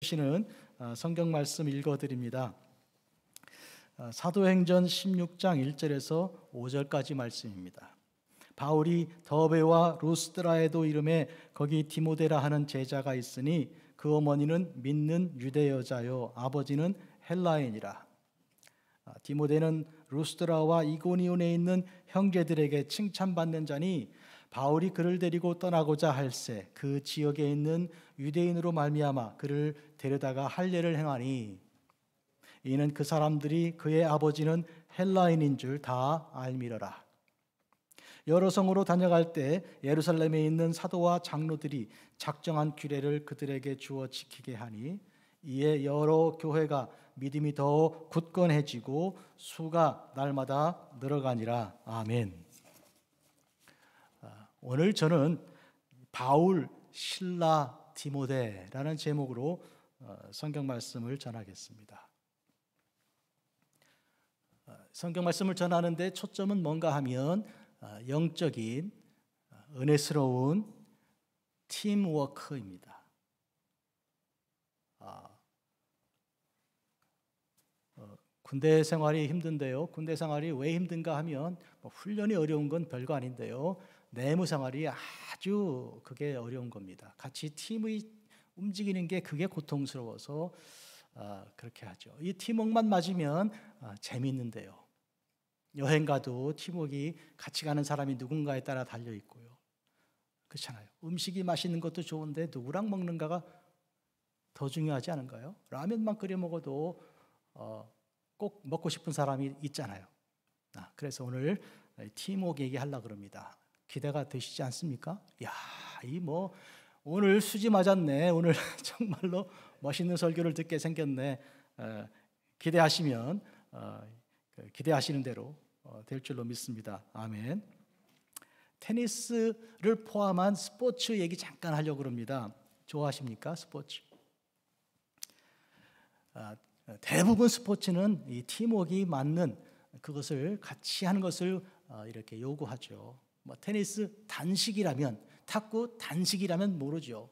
시는 성경 말씀 읽어드립니다. 사도행전 16장 1절에서 5절까지 말씀입니다. 바울이 더베와 루스드라에도 이름에 거기 디모데라 하는 제자가 있으니 그 어머니는 믿는 유대 여자요 아버지는 헬라인이라. 디모데는 루스드라와 이고니온에 있는 형제들에게 칭찬받는 자니 바울이 그를 데리고 떠나고자 할새 그 지역에 있는 유대인으로 말미암아 그를 데려다가 할례를 행하니 이는 그 사람들이 그의 아버지는 헬라인인 줄 다 알미러라. 여러 성으로 다녀갈 때 예루살렘에 있는 사도와 장로들이 작정한 규례를 그들에게 주어 지키게 하니 이에 여러 교회가 믿음이 더 굳건해지고 수가 날마다 늘어가니라. 아멘. 오늘 저는 바울, 실라, 디모데라는 제목으로 성경 말씀을 전하겠습니다. 성경 말씀을 전하는데 초점은 뭔가 하면 영적인 은혜스러운 팀워크입니다. 군대 생활이 힘든데요. 군대 생활이 왜 힘든가 하면 훈련이 어려운 건 별거 아닌데요. 내무 생활이 아주 그게 어려운 겁니다. 같이 팀이 움직이는 게 그게 고통스러워서 그렇게 하죠. 이 팀워크만 맞으면 재밌는데요. 여행 가도 팀워크가 같이 가는 사람이 누군가에 따라 달려 있고요. 그렇잖아요. 음식이 맛있는 것도 좋은데 누구랑 먹는가가 더 중요하지 않은가요? 라면만 끓여 먹어도 꼭 먹고 싶은 사람이 있잖아요. 그래서 오늘 팀워크 얘기하려고 그럽니다. 기대가 되시지 않습니까? 야, 오늘 수지 맞았네. 오늘 정말로 멋있는 설교를 듣게 생겼네. 기대하시면 기대하시는 대로 될 줄로 믿습니다. 아멘. 테니스를 포함한 스포츠 얘기 잠깐 하려고 합니다. 좋아하십니까? 스포츠? 대부분 스포츠는 이 팀워크가 맞는 그것을 같이 하는 것을 이렇게 요구하죠. 테니스 단식이라면, 탁구 단식이라면 모르죠.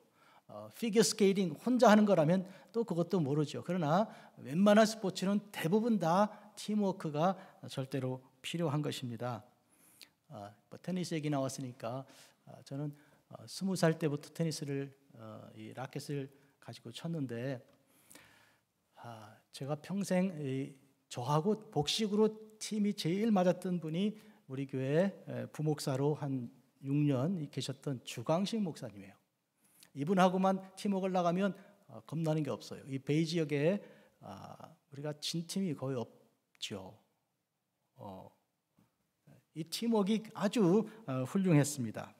피겨 스케이팅 혼자 하는 거라면 또 그것도 모르죠. 그러나 웬만한 스포츠는 대부분 다 팀워크가 절대로 필요한 것입니다. 테니스 얘기 나왔으니까 저는 20살 때부터 테니스를 이 라켓을 가지고 쳤는데 제가 평생 저하고 복식으로 팀이 제일 맞았던 분이 우리 교회 부목사로 한 6년 계셨던 주광식 목사님이에요. 이분하고만 팀워크를 나가면 겁나는 게 없어요. 이 베이 지역에 우리가 진 팀이 거의 없죠. 이 팀워크가 아주 훌륭했습니다.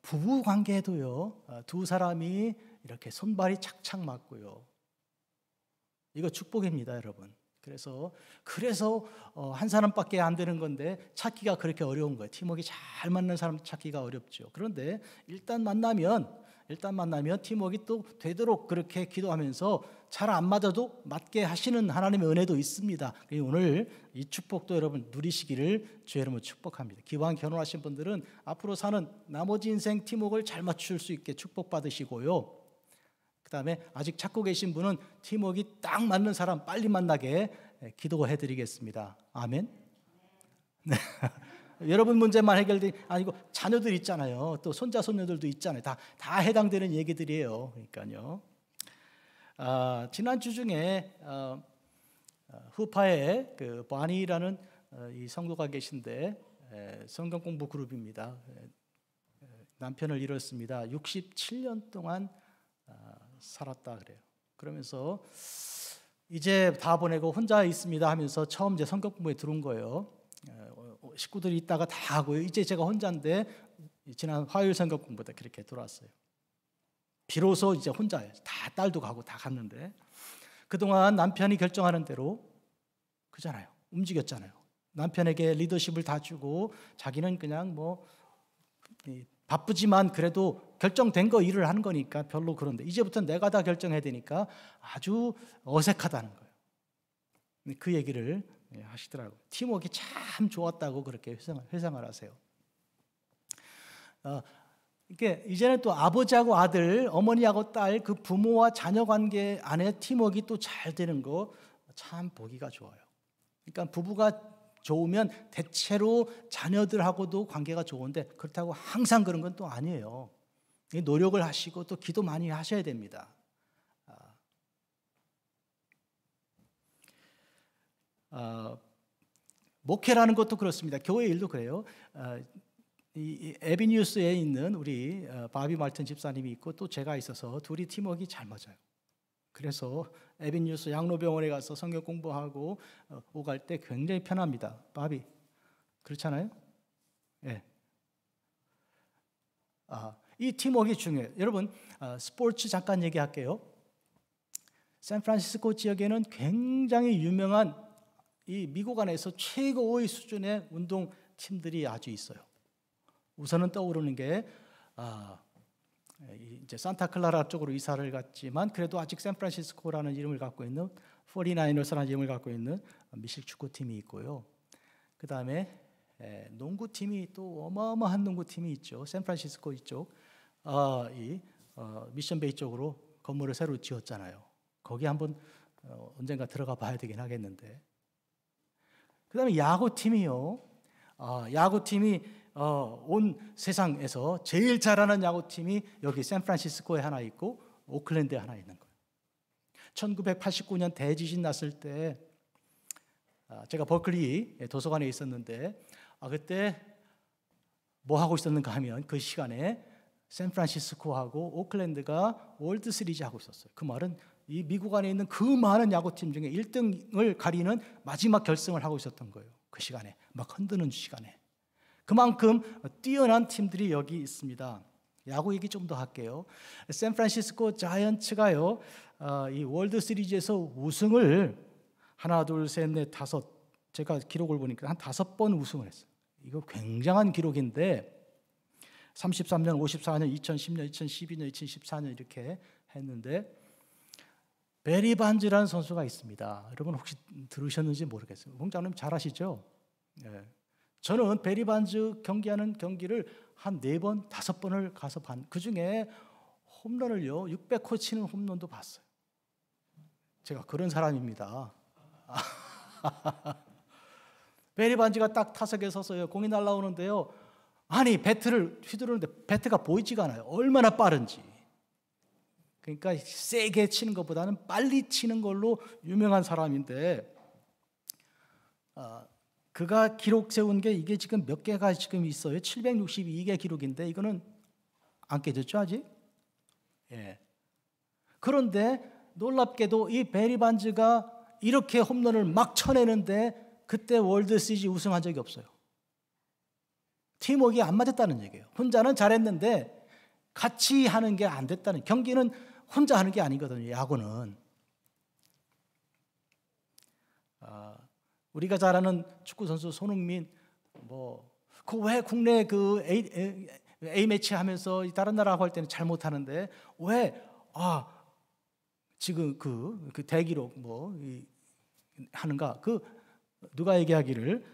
부부 관계도요. 두 사람이 이렇게 손발이 착착 맞고요. 이거 축복입니다, 여러분. 그래서 한 사람밖에 안 되는 건데 찾기가 그렇게 어려운 거예요. 팀워크가 잘 맞는 사람 찾기가 어렵죠. 그런데 일단 만나면 팀워크가 또 되도록 그렇게 기도하면서 잘 안 맞아도 맞게 하시는 하나님의 은혜도 있습니다. 오늘 이 축복도 여러분 누리시기를 주의 이름으로 축복합니다. 기왕 결혼하신 분들은 앞으로 사는 나머지 인생 팀워크를 잘 맞출 수 있게 축복받으시고요. 그 다음에 아직 찾고 계신 분은 팀워크가 딱 맞는 사람 빨리 만나게 기도해 드리겠습니다. 아멘. 네. 여러분 문제만 해결되지 아니고 자녀들 있잖아요. 또 손자 손녀들도 있잖아요. 다 해당되는 얘기들이에요. 그러니까요. 지난주 중에 후파에 그 바니라는 이 성도가 계신데 성경 공부 그룹입니다. 남편을 잃었습니다. 67년 동안 살았다 그래요. 그러면서 이제 다 보내고 혼자 있습니다 하면서 처음 이제 성경 공부에 들어온 거예요. 식구들이 있다가 다 하고요. 이제 제가 혼자인데 지난 화요일 성경 공부 때 그렇게 들어왔어요. 비로소 이제 혼자예요. 다 딸도 가고 다 갔는데 그동안 남편이 결정하는 대로 그잖아요. 움직였잖아요. 남편에게 리더십을 다 주고 자기는 그냥 바쁘지만 그래도 결정된 거 일을 하는 거니까 별로 그런데 이제부터는 내가 다 결정해야 되니까 아주 어색하다는 거예요. 그 얘기를 하시더라고요. 팀워크가 참 좋았다고 그렇게 회상을 하세요. 이게 이제는 또 아버지하고 아들, 어머니하고 딸, 그 부모와 자녀 관계 안에 팀워크가 또 잘 되는 거 참 보기가 좋아요. 그러니까 부부가 좋으면 대체로 자녀들하고도 관계가 좋은데 그렇다고 항상 그런 건 또 아니에요. 노력을 하시고 또 기도 많이 하셔야 됩니다. 목회라는 것도 그렇습니다. 교회 일도 그래요. 이 에비뉴스에 있는 우리 바비 말튼 집사님이 있고 또 제가 있어서 둘이 팀워크가 잘 맞아요. 그래서 에비뉴스 양로병원에 가서 성경 공부하고 오갈 때 굉장히 편합니다. 바비 그렇잖아요? 예. 이 팀워크가 중요해요. 여러분 스포츠 잠깐 얘기할게요. 샌프란시스코 지역에는 굉장히 유명한 이 미국 안에서 최고의 수준의 운동 팀들이 아주 있어요. 우선은 떠오르는 게 이제 산타클라라 쪽으로 이사를 갔지만 그래도 아직 샌프란시스코라는 이름을 갖고 있는 49ers라는 이름을 갖고 있는 미식 축구팀이 있고요. 그 다음에 농구팀이 또 어마어마한 농구팀이 있죠. 샌프란시스코 이쪽 미션베이 쪽으로 건물을 새로 지었잖아요. 거기 한번 언젠가 들어가 봐야 되긴 하겠는데. 그 다음에 야구팀이요. 야구팀이 온 세상에서 제일 잘하는 야구팀이 여기 샌프란시스코에 하나 있고 오클랜드에 하나 있는 거예요. 1989년 대지진 났을 때 제가 버클리 도서관에 있었는데 그때 뭐 하고 있었는가 하면 그 시간에 샌프란시스코하고 오클랜드가 월드 시리즈 하고 있었어요. 그 말은 이 미국 안에 있는 그 많은 야구팀 중에 1등을 가리는 마지막 결승을 하고 있었던 거예요. 그 시간에 막 흔드는 시간에. 그만큼 뛰어난 팀들이 여기 있습니다. 야구 얘기 좀 더 할게요. 샌프란시스코 자이언츠가요, 이 월드 시리즈에서 우승을 하나, 둘, 셋, 넷, 다섯, 제가 기록을 보니까 한 5번 우승을 했어요. 이거 굉장한 기록인데 33년, 54년, 2010년, 2012년, 2014년 이렇게 했는데 베리 반즈라는 선수가 있습니다. 여러분 혹시 들으셨는지 모르겠어요. 홍장님 잘 아시죠? 네. 저는 베리 반즈 경기하는 경기를 한 4번, 5번을 가서 그 중에 홈런을요 600호 치는 홈런도 봤어요. 제가 그런 사람입니다. 베리 반즈가 딱 타석에 서서요 공이 날아오는데요, 아니 배트를 휘두르는데 배트가 보이지가 않아요. 얼마나 빠른지. 그러니까 세게 치는 것보다는 빨리 치는 걸로 유명한 사람인데 그가 기록 세운 게 이게 지금 몇 개가 지금 있어요. 762개 기록인데 이거는 안 깨졌죠 아직? 예. 그런데 놀랍게도 이 베리 반즈가 이렇게 홈런을 막 쳐내는데 그때 월드 시리즈 우승한 적이 없어요. 팀워크가 안 맞았다는 얘기예요. 혼자는 잘했는데 같이 하는 게 안 됐다는, 경기는 혼자 하는 게 아니거든요. 야구는. 우리가 잘 아는 축구 선수 손흥민, 그 왜 국내 그 A 매치 하면서 다른 나라하고 할 때는 잘 못하는데 왜 지금 그 대기록 하는가? 그 누가 얘기하기를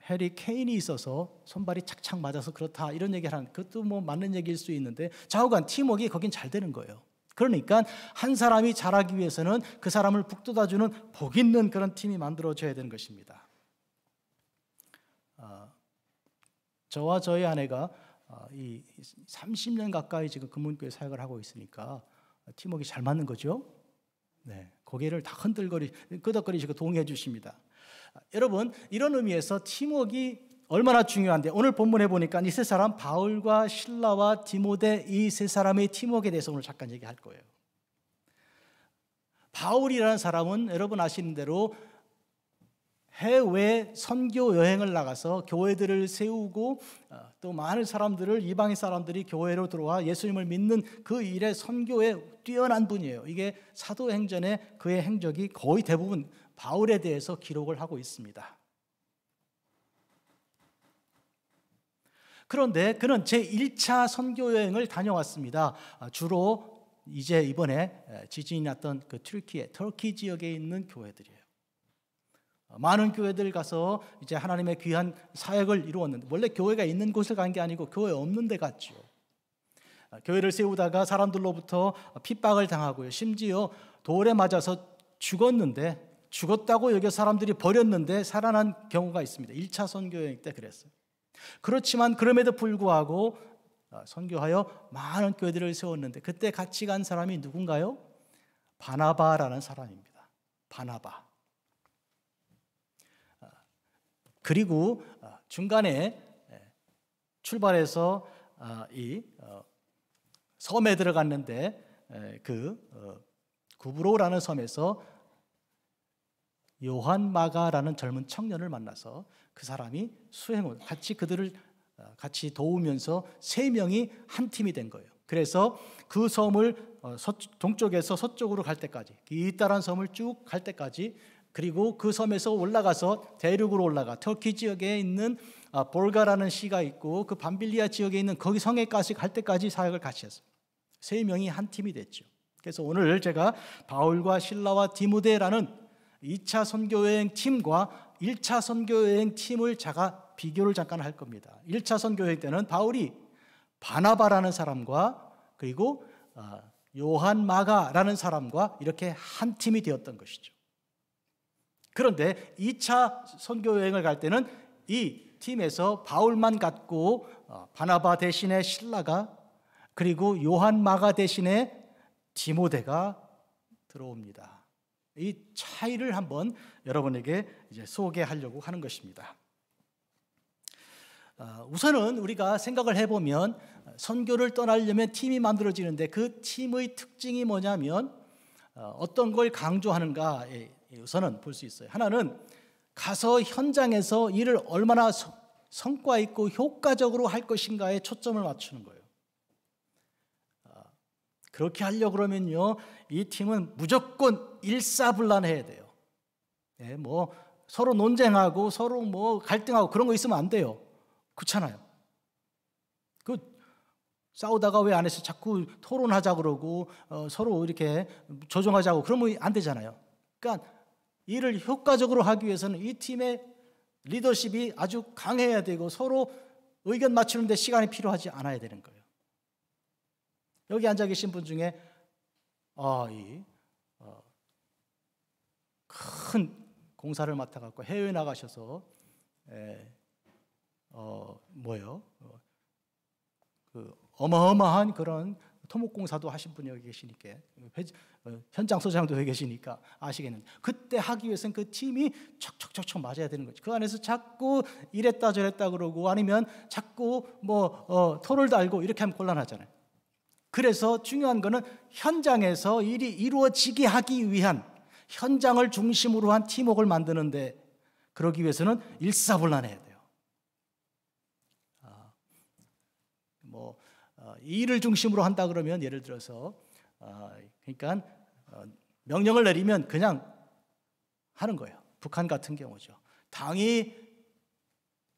해리 케인이 있어서 손발이 착착 맞아서 그렇다 이런 얘기를 하는, 그것도 맞는 얘기일 수 있는데 좌우간 팀워크가 거긴 잘 되는 거예요. 그러니까 한 사람이 잘하기 위해서는 그 사람을 북돋아주는 복 있는 그런 팀이 만들어져야 되는 것입니다. 저와 저희 아내가 이 30년 가까이 지금 금문교회 사역을 하고 있으니까 팀워크가 잘 맞는 거죠. 네, 고개를 다 끄덕거리시고 동의해 주십니다. 여러분, 이런 의미에서 팀워크가 얼마나 중요한데 오늘 본문에 보니까 이 세 사람, 바울과 실라와 디모데, 이 세 사람의 팀워크에 대해서 오늘 잠깐 얘기할 거예요. 바울이라는 사람은 여러분 아시는 대로 해외 선교 여행을 나가서 교회들을 세우고 또 많은 사람들을, 이방인 사람들이 교회로 들어와 예수님을 믿는 그 일에 선교에 뛰어난 분이에요. 이게 사도행전에 그의 행적이 거의 대부분 바울에 대해서 기록을 하고 있습니다. 그런데 그는 제1차 선교 여행을 다녀왔습니다. 주로 이제 이번에 지진이 났던 그 터키 지역에 있는 교회들이에요. 많은 교회들 가서 이제 하나님의 귀한 사역을 이루었는데, 원래 교회가 있는 곳을 간 게 아니고 교회 없는 데 갔죠. 교회를 세우다가 사람들로부터 핍박을 당하고요. 심지어 돌에 맞아서 죽었다고 여겨 사람들이 버렸는데 살아난 경우가 있습니다. 1차 선교여행 때 그랬어요. 그렇지만 그럼에도 불구하고 선교하여 많은 교회들을 세웠는데 그때 같이 간 사람이 누군가요? 바나바라는 사람입니다. 바나바. 그리고 중간에 출발해서 이 섬에 들어갔는데 그 구브로라는 섬에서 요한 마가라는 젊은 청년을 만나서 그 사람이 수행을 그들을 같이 도우면서 3명이 한 팀이 된 거예요. 그래서 그 섬을 동쪽에서 서쪽으로 갈 때까지, 이따란 섬을 쭉 갈 때까지, 그리고 그 섬에서 올라가서 대륙으로 올라가 터키 지역에 있는 볼가라는 시가 있고 그 밤빌리아 지역에 있는 거기 성에까지 갈 때까지 사역을 같이 했어요. 3명이 한 팀이 됐죠. 그래서 오늘 제가 바울과 실라와 디모데라는 2차 선교여행 팀과 1차 선교여행 팀을 제가 비교를 잠깐 할 겁니다. 1차 선교여행 때는 바울이 바나바라는 사람과 그리고 요한 마가라는 사람과 이렇게 한 팀이 되었던 것이죠. 그런데 2차 선교여행을 갈 때는 이 팀에서 바울만 갔고 바나바 대신에 실라가 그리고 요한 마가 대신에 디모데가 들어옵니다. 이 차이를 한번 여러분에게 이제 소개하려고 하는 것입니다. 우선은 우리가 생각을 해보면 선교를 떠나려면 팀이 만들어지는데 그 팀의 특징이 뭐냐면 어떤 걸 강조하는가 우선은 볼 수 있어요. 하나는 가서 현장에서 일을 얼마나 성과 있고 효과적으로 할 것인가에 초점을 맞추는 거예요. 그렇게 하려고 그러면요, 이 팀은 무조건 일사불란해야 돼요. 뭐 서로 논쟁하고 서로 뭐 갈등하고 그런 거 있으면 안 돼요. 그렇잖아요. 싸우다가 왜 안에서 자꾸 토론하자 그러고 서로 이렇게 조정하자고 그러면 안 되잖아요. 그러니까 일을 효과적으로 하기 위해서는 이 팀의 리더십이 아주 강해야 되고 서로 의견 맞추는데 시간이 필요하지 않아야 되는 거예요. 여기 앉아 계신 분 중에 큰 공사를 맡아갖고 해외에 나가셔서 어마어마한 그런 토목공사도 하신 분이 여기 계시니까 현장 소장도 여기 계시니까 아시겠는데 그때 하기 위해서는 그 팀이 척척척척 맞아야 되는 거죠. 그 안에서 자꾸 이랬다 저랬다 그러고 아니면 자꾸 토를 달고 이렇게 하면 곤란하잖아요. 그래서 중요한 거는 현장에서 일이 이루어지게 하기 위한 현장을 중심으로 한 팀워크를 만드는데 그러기 위해서는 일사불란해야 돼요. 일을 중심으로 한다 그러면 예를 들어서 그러니까 명령을 내리면 그냥 하는 거예요. 북한 같은 경우죠. 당이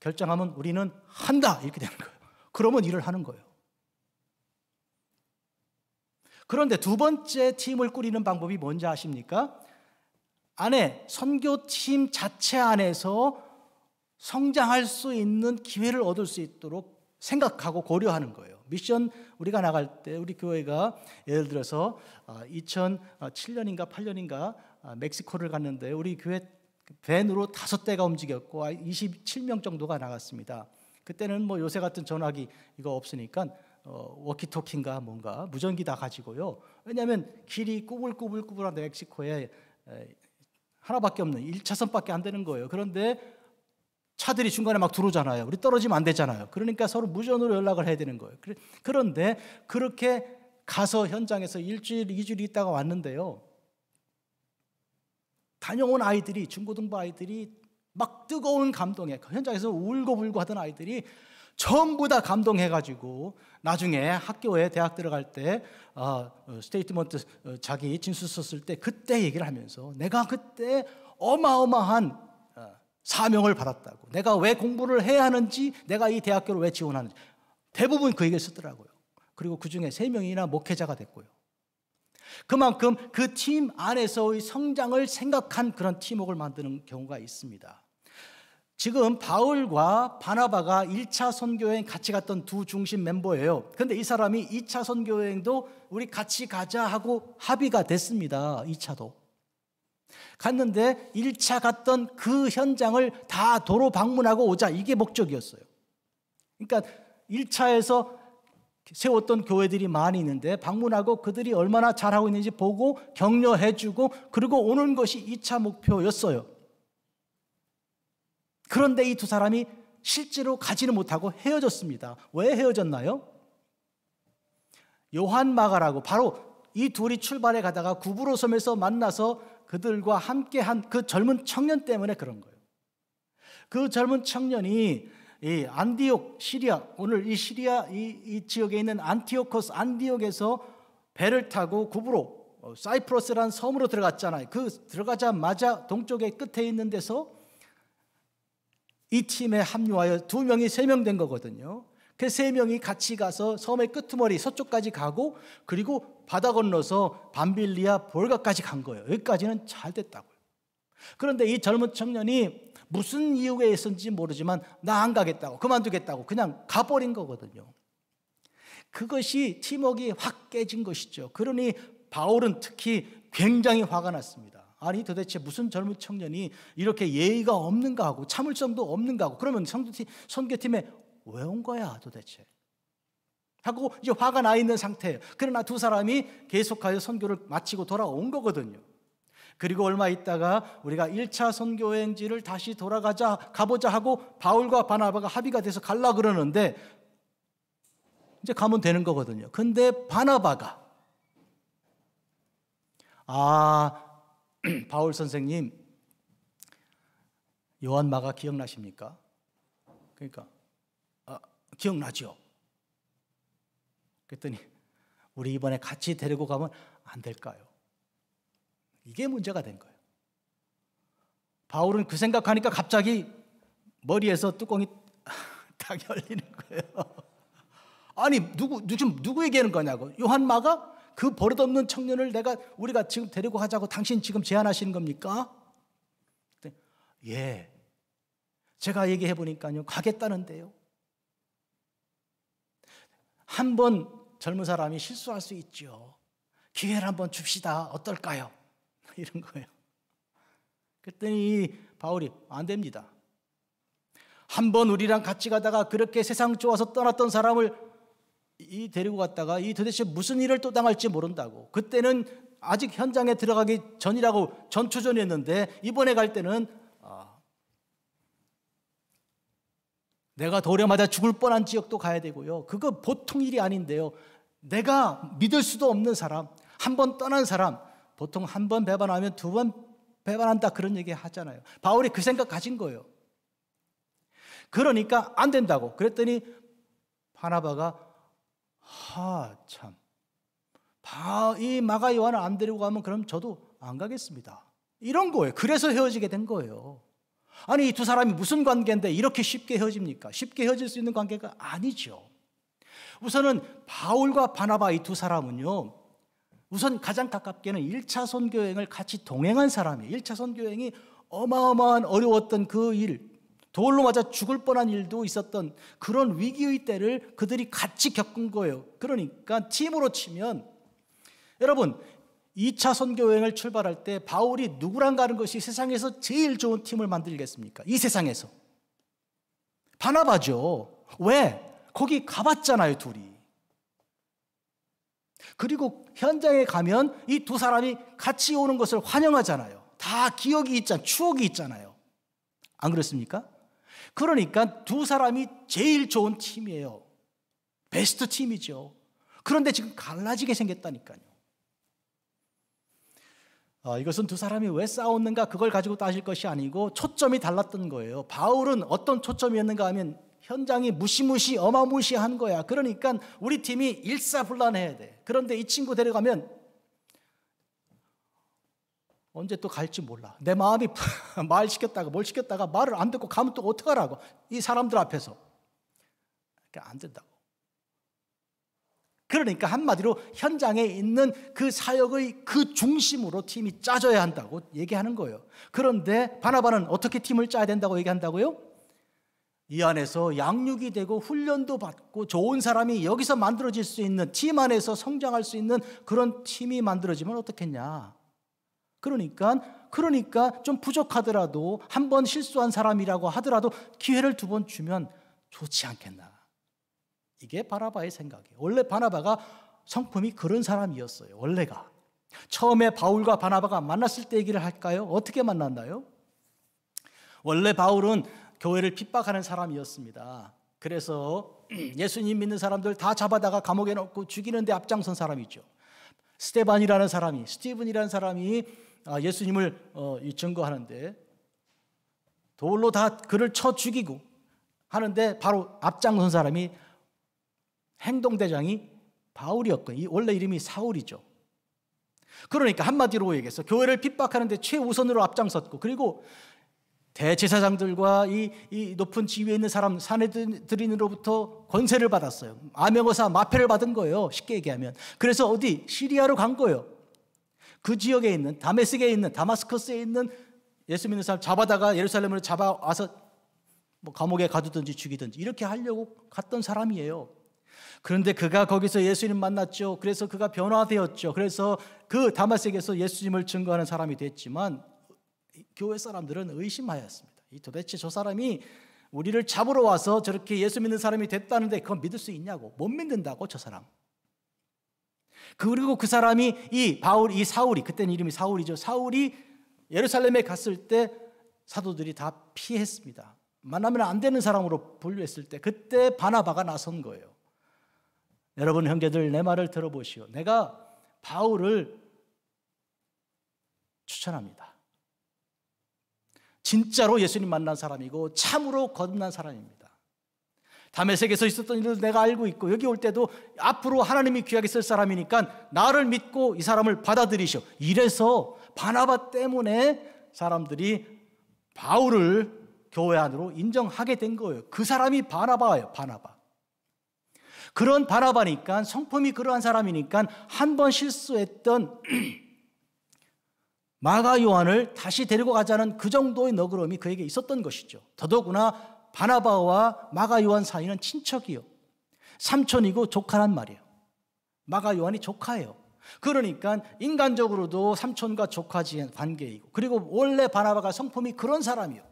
결정하면 우리는 한다 이렇게 되는 거예요. 그러면 일을 하는 거예요. 그런데 두 번째 팀을 꾸리는 방법이 뭔지 아십니까? 안에 선교팀 자체 안에서 성장할 수 있는 기회를 얻을 수 있도록 생각하고 고려하는 거예요. 미션 우리가 나갈 때 우리 교회가 예를 들어서 2007년인가 8년인가 멕시코를 갔는데 우리 교회 밴으로 5대가 움직였고 27명 정도가 나갔습니다. 그때는 뭐 요새 같은 전화기 이거 없으니까 워키토키인가 뭔가 무전기 다 가지고요. 왜냐하면 길이 꾸불꾸불꾸불한데 멕시코에 하나밖에 없는 1차선밖에 안 되는 거예요. 그런데 차들이 중간에 막 들어오잖아요. 우리 떨어지면 안 되잖아요. 그러니까 서로 무전으로 연락을 해야 되는 거예요. 그런데 그렇게 가서 현장에서 1주일, 2주일 있다가 왔는데요. 다녀온 아이들이 중고등부 아이들이 막 뜨거운 감동에 현장에서 울고불고 하던 아이들이 전부 다 감동해가지고 나중에 학교에 대학 들어갈 때 스테이트먼트 자기 진술 썼을 때 그때 얘기를 하면서 내가 그때 어마어마한 사명을 받았다고 내가 왜 공부를 해야 하는지 내가 이 대학교를 왜 지원하는지 대부분 그 얘기를 쓰더라고요. 그리고 그중에 3명이나 목회자가 됐고요. 그만큼 그 팀 안에서의 성장을 생각한 그런 팀워크를 만드는 경우가 있습니다. 지금 바울과 바나바가 1차 선교여행 같이 갔던 두 중심 멤버예요. 그런데 이 사람이 2차 선교여행도 우리 같이 가자 하고 합의가 됐습니다. 2차도. 갔는데 1차 갔던 그 현장을 다 도로 방문하고 오자, 이게 목적이었어요. 그러니까 1차에서 세웠던 교회들이 많이 있는데 방문하고 그들이 얼마나 잘하고 있는지 보고 격려해주고 그리고 오는 것이 2차 목표였어요. 그런데 이 두 사람이 실제로 가지는 못하고 헤어졌습니다. 왜 헤어졌나요? 요한 마가라고, 바로 이 둘이 출발해 가다가 구브로 섬에서 만나서 그들과 함께한 그 젊은 청년 때문에 그런 거예요. 그 젊은 청년이 이 안디옥, 시리아, 오늘 이 시리아 이 지역에 있는 안티오코스, 안디옥에서 배를 타고 구브로, 사이프러스라는 섬으로 들어갔잖아요. 그 들어가자마자 동쪽의 끝에 있는 데서 이 팀에 합류하여 2명이 3명 된 거거든요. 그 3명이 같이 가서 섬의 끄트머리 서쪽까지 가고 그리고 바다 건너서 밤빌리아 볼가까지 간 거예요. 여기까지는 잘 됐다고요. 그런데 이 젊은 청년이 무슨 이유가 있었는지 모르지만 나 안 가겠다고, 그만두겠다고 그냥 가버린 거거든요. 그것이 팀워크가 확 깨진 것이죠. 그러니 바울은 특히 굉장히 화가 났습니다. 아니 도대체 무슨 젊은 청년이 이렇게 예의가 없는가 하고 참을성도 없는가 하고, 그러면 선교팀에 왜 온 거야 도대체 하고 이제 화가 나 있는 상태예요. 그러나 두 사람이 계속하여 선교를 마치고 돌아온 거거든요. 그리고 얼마 있다가 우리가 1차 선교여행지를 다시 가보자 하고 바울과 바나바가 합의가 돼서 갈라 그러는데 이제 가면 되는 거거든요. 근데 바나바가 바울 선생님, 요한 마가 기억나십니까? 그러니까 기억나죠? 그랬더니 우리 이번에 같이 데리고 가면 안 될까요? 이게 문제가 된 거예요. 바울은 그 생각하니까 갑자기 머리에서 뚜껑이 딱 열리는 거예요. 아니 누구 얘기하는 거냐고. 요한 마가? 그 버릇없는 청년을 우리가 지금 데리고 가자고 당신 지금 제안하시는 겁니까? 예, 제가 얘기해 보니까요 가겠다는데요. 한번 젊은 사람이 실수할 수 있죠. 기회를 한번 줍시다. 어떨까요? 이런 거예요. 그랬더니 바울이 안 됩니다. 한번 우리랑 같이 가다가 그렇게 세상 좋아서 떠났던 사람을 데리고 갔다가 도대체 무슨 일을 또 당할지 모른다고. 그때는 아직 현장에 들어가기 전이라고 전초전이었는데 이번에 갈 때는 내가 돌에 맞아 죽을 뻔한 지역도 가야 되고요. 그거 보통 일이 아닌데요. 내가 믿을 수도 없는 사람, 한 번 떠난 사람, 보통 한 번 배반하면 2번 배반한다 그런 얘기 하잖아요. 바울이 그 생각 가진 거예요. 그러니까 안 된다고. 그랬더니 바나바가 참, 이 마가 요한을 안 데리고 가면 그럼 저도 안 가겠습니다. 이런 거예요. 그래서 헤어지게 된 거예요. 아니 이 두 사람이 무슨 관계인데 이렇게 쉽게 헤어집니까? 쉽게 헤어질 수 있는 관계가 아니죠. 우선은 바울과 바나바 이 두 사람은요, 우선 가장 가깝게는 1차 선교여행을 같이 동행한 사람이에요. 1차 선교여행이 어마어마한 어려웠던 그 일, 돌로 맞아 죽을 뻔한 일도 있었던 그런 위기의 때를 그들이 같이 겪은 거예요. 그러니까 팀으로 치면, 여러분 2차 선교여행을 출발할 때 바울이 누구랑 가는 것이 세상에서 제일 좋은 팀을 만들겠습니까? 이 세상에서 바나바죠. 왜? 거기 가봤잖아요, 둘이. 그리고 현장에 가면 이 두 사람이 같이 오는 것을 환영하잖아요. 다 기억이 있잖아요. 추억이 있잖아요. 안 그렇습니까? 그러니까 두 사람이 제일 좋은 팀이에요. 베스트 팀이죠. 그런데 지금 갈라지게 생겼다니까요. 이것은 두 사람이 왜 싸웠는가 그걸 가지고 따질 것이 아니고 초점이 달랐던 거예요. 바울은 어떤 초점이었는가 하면 현장이 무시무시 어마무시한 거야. 그러니까 우리 팀이 일사불란해야 돼. 그런데 이 친구 데려가면 언제 또 갈지 몰라. 내 마음이 말 시켰다가 뭘 시켰다가 말을 안 듣고 가면 또 어떡하라고. 이 사람들 앞에서. 그러니까 안 된다고. 그러니까 한마디로 현장에 있는 그 사역의 그 중심으로 팀이 짜져야 한다고 얘기하는 거예요. 그런데 바나바는 어떻게 팀을 짜야 된다고 얘기한다고요? 이 안에서 양육이 되고 훈련도 받고 좋은 사람이 여기서 만들어질 수 있는, 팀 안에서 성장할 수 있는 그런 팀이 만들어지면 어떻겠냐. 그러니까 좀 부족하더라도, 한 번 실수한 사람이라고 하더라도 기회를 2번 주면 좋지 않겠나. 이게 바나바의 생각이에요. 원래 바나바가 성품이 그런 사람이었어요. 원래가. 처음에 바울과 바나바가 만났을 때 얘기를 할까요? 어떻게 만났나요? 원래 바울은 교회를 핍박하는 사람이었습니다. 그래서 예수님 믿는 사람들 다 잡아다가 감옥에 넣고 죽이는데 앞장선 사람이죠. 스티븐이라는 사람이 예수님을 증거하는데 돌로 다 그를 쳐 죽이고 하는데 바로 앞장선 사람이 행동대장이 바울이었고, 원래 이름이 사울이죠. 그러니까 한마디로 얘기해서 교회를 핍박하는데 최우선으로 앞장섰고, 그리고 대제사장들과 이 높은 지위에 있는 사람 사내들인으로부터 권세를 받았어요. 암행어사 마패를 받은 거예요. 쉽게 얘기하면. 그래서 어디 시리아로 간 거예요. 그 지역에 있는 다마스커스에 있는 예수 믿는 사람 잡아다가 예루살렘으로 잡아와서 뭐 감옥에 가두든지 죽이든지 이렇게 하려고 갔던 사람이에요. 그런데 그가 거기서 예수님 만났죠. 그래서 그가 변화되었죠. 그래서 그 다마스에서 예수님을 증거하는 사람이 됐지만 교회 사람들은 의심하였습니다. 도대체 저 사람이 우리를 잡으러 와서 저렇게 예수 믿는 사람이 됐다는데 그건 믿을 수 있냐고. 못 믿는다고, 저 사람. 그리고 그 사람이 이 사울이, 그때는 이름이 사울이죠. 사울이 예루살렘에 갔을 때 사도들이 다 피했습니다. 만나면 안 되는 사람으로 분류했을 때 그때 바나바가 나선 거예요. 여러분 형제들, 내 말을 들어보시오. 내가 바울을 추천합니다. 진짜로 예수님 만난 사람이고 참으로 거듭난 사람입니다. 다메섹에서 있었던 일을 내가 알고 있고, 여기 올 때도 앞으로 하나님이 귀하게 쓸 사람이니까 나를 믿고 이 사람을 받아들이시오. 이래서 바나바 때문에 사람들이 바울을 교회 안으로 인정하게 된 거예요. 그 사람이 바나바예요. 바나바. 그런 바나바니까, 성품이 그러한 사람이니까 한 번 실수했던 마가 요한을 다시 데리고 가자는 그 정도의 너그러움이 그에게 있었던 것이죠. 더더구나 바나바와 마가 요한 사이는 친척이요, 삼촌이고 조카란 말이에요. 마가 요한이 조카예요. 그러니까 인간적으로도 삼촌과 조카 관계이고, 그리고 원래 바나바가 성품이 그런 사람이요.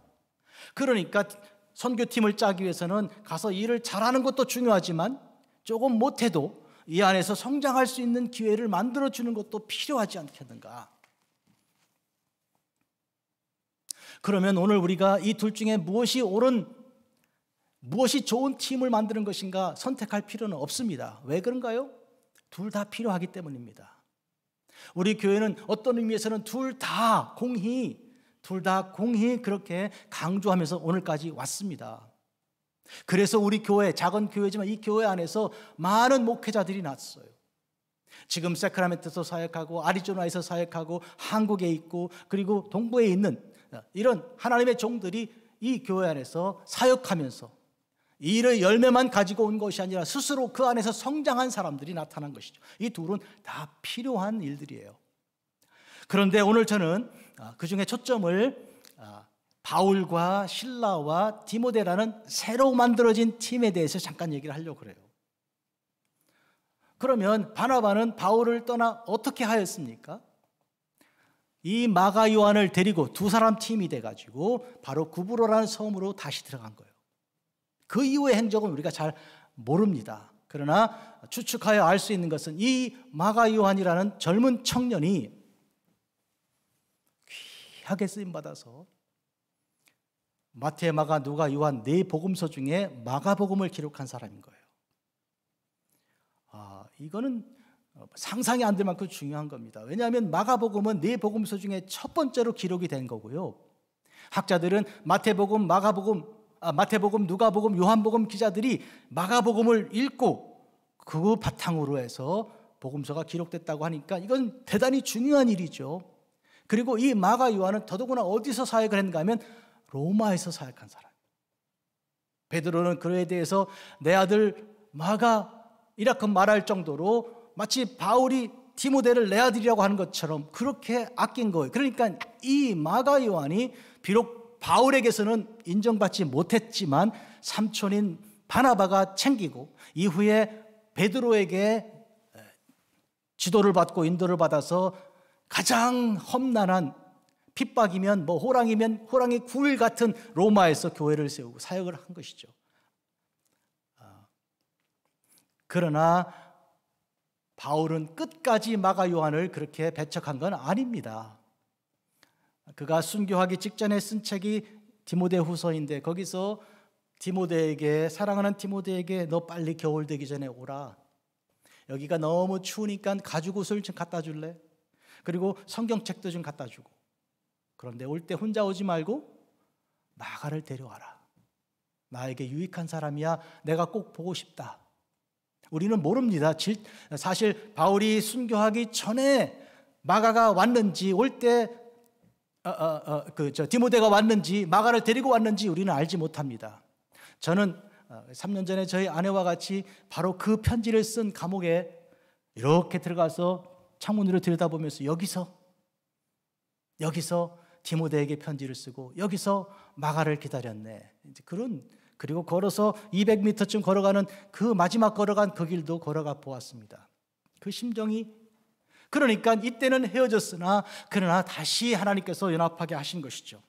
그러니까 선교팀을 짜기 위해서는 가서 일을 잘하는 것도 중요하지만 조금 못해도 이 안에서 성장할 수 있는 기회를 만들어주는 것도 필요하지 않겠는가. 그러면 오늘 우리가 이 둘 중에 무엇이 좋은 팀을 만드는 것인가 선택할 필요는 없습니다. 왜 그런가요? 둘 다 필요하기 때문입니다. 우리 교회는 어떤 의미에서는 둘 다 공히 그렇게 강조하면서 오늘까지 왔습니다. 그래서 우리 교회, 작은 교회지만 이 교회 안에서 많은 목회자들이 났어요. 지금 세크라멘트에서 사역하고, 아리조나에서 사역하고, 한국에 있고, 그리고 동부에 있는 이런 하나님의 종들이 이 교회 안에서 사역하면서 이 일의 열매만 가지고 온 것이 아니라 스스로 그 안에서 성장한 사람들이 나타난 것이죠. 이 둘은 다 필요한 일들이에요. 그런데 오늘 저는 그 중에 초점을 바울과 실라와 디모데라는 새로 만들어진 팀에 대해서 잠깐 얘기를 하려고 그래요. 그러면 바나바는 바울을 떠나 어떻게 하였습니까? 이 마가 요한을 데리고 두 사람 팀이 돼가지고 바로 구브로라는 섬으로 다시 들어간 거예요. 그 이후의 행적은 우리가 잘 모릅니다. 그러나 추측하여 알 수 있는 것은 이 마가 요한이라는 젊은 청년이 귀하게 쓰임받아서 마태, 마가, 누가, 요한 네 복음서 중에 마가복음을 기록한 사람인 거예요. 이거는 상상이 안 될 만큼 중요한 겁니다. 왜냐하면 마가복음은 네 복음서 중에 첫 번째로 기록이 된 거고요. 학자들은 마태복음, 마태복음, 누가복음, 요한복음 기자들이 마가복음을 읽고 그 바탕으로 해서 복음서가 기록됐다고 하니까 이건 대단히 중요한 일이죠. 그리고 이 마가 요한은 더더구나 어디서 사역을 했는가 하면 로마에서 사역한 사람. 베드로는 그에 대해서 내 아들 마가 이렇게 말할 정도로 마치 바울이 디모데를 내 아들이라고 하는 것처럼 그렇게 아낀 거예요. 그러니까 이 마가 요한이 비록 바울에게서는 인정받지 못했지만 삼촌인 바나바가 챙기고 이후에 베드로에게 지도를 받고 인도를 받아서 가장 험난한 핍박이면 호랑이면 호랑이 굴 같은 로마에서 교회를 세우고 사역을 한 것이죠. 그러나 바울은 끝까지 마가 요한을 그렇게 배척한 건 아닙니다. 그가 순교하기 직전에 쓴 책이 디모데후서인데 거기서 사랑하는 디모데에게 너 빨리 겨울 되기 전에 오라. 여기가 너무 추우니까 가죽옷을 좀 갖다 줄래? 그리고 성경책도 좀 갖다 주고. 그런데 올 때 혼자 오지 말고 마가를 데려와라. 나에게 유익한 사람이야. 내가 꼭 보고 싶다. 우리는 모릅니다. 사실 바울이 순교하기 전에 마가가 왔는지 올 때 디모데가 왔는지 마가를 데리고 왔는지 우리는 알지 못합니다. 저는 3년 전에 저희 아내와 같이 바로 그 편지를 쓴 감옥에 이렇게 들어가서 창문으로 들여다보면서 여기서 디모데에게 편지를 쓰고 여기서 마가를 기다렸네. 그리고 걸어서 200m쯤 걸어가는 그 마지막 걸어간 그 길도 걸어가 보았습니다. 그 심정이 그러니까 이때는 헤어졌으나 그러나 다시 하나님께서 연합하게 하신 것이죠.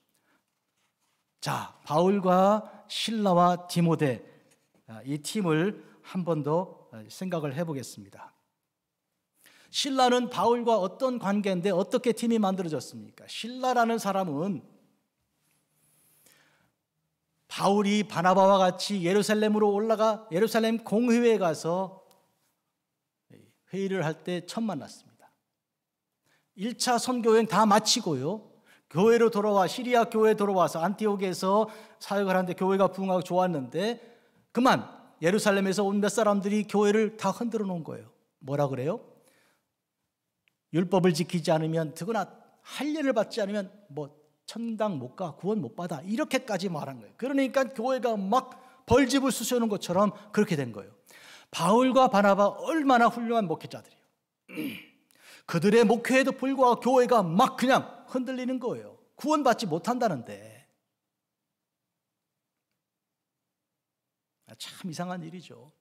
자, 바울과 실라와 디모데 이 팀을 한 번 더 생각을 해보겠습니다. 실라는 바울과 어떤 관계인데 어떻게 팀이 만들어졌습니까? 실라라는 사람은 바울이 바나바와 같이 예루살렘으로 올라가 예루살렘 공회에 가서 회의를 할 때 처음 만났습니다. 1차 선교여행 다 마치고요. 교회로 돌아와 시리아 교회에 돌아와서 안티옥에서 사역을 하는데 교회가 부흥하고 좋았는데 그만 예루살렘에서 온 몇 사람들이 교회를 다 흔들어 놓은 거예요. 뭐라 그래요? 율법을 지키지 않으면 더구나 할례를 받지 않으면 천당 못 가, 구원 못 받아 이렇게까지 말한 거예요. 그러니까 교회가 막 벌집을 쑤셔오는 것처럼 그렇게 된 거예요. 바울과 바나바 얼마나 훌륭한 목회자들이에요. 그들의 목회에도 불구하고 교회가 막 그냥 흔들리는 거예요. 구원받지 못한다는데. 참 이상한 일이죠.